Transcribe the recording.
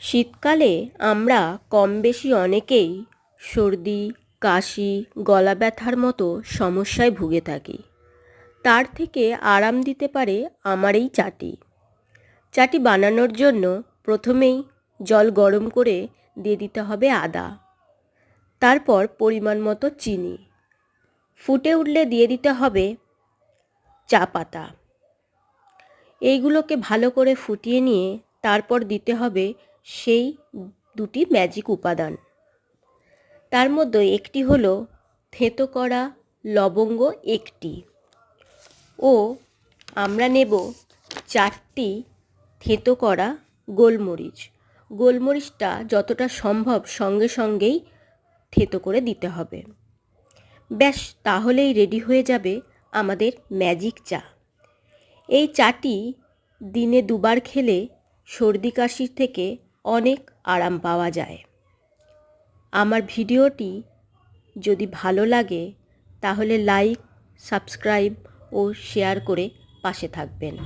শীতকালে আমরা কম বেশি অনেকেই সর্দি, কাশি, গলা ব্যথার মতো সমস্যায় ভুগে থাকি। তার থেকে আরাম দিতে পারে আমার এই চাটি। চাটি বানানোর জন্য প্রথমেই জল গরম করে দিয়ে দিতে হবে আদা, তারপর পরিমাণ মতো চিনি, ফুটে উঠলে দিয়ে দিতে হবে চা পাতা। এইগুলোকে ভালো করে ফুটিয়ে নিয়ে তারপর দিতে হবে সেই দুটি ম্যাজিক উপাদান। তার মধ্যে একটি হলো থেঁতো করা লবঙ্গ একটি, ও আমরা নেব 4টি থেঁতো করা গোলমরিচ। গোলমরিচটা যতটা সম্ভব সঙ্গে সঙ্গেই থেঁতো করে দিতে হবে। ব্যাস, তাহলেই রেডি হয়ে যাবে আমাদের ম্যাজিক চা। এই চাটি দিনে 2বার খেলে সর্দি কাশির থেকে অনেক আরাম পাওয়া যায়। আমার ভিডিওটি যদি ভালো লাগে তাহলে লাইক, সাবস্ক্রাইব ও শেয়ার করে পাশে থাকবেন।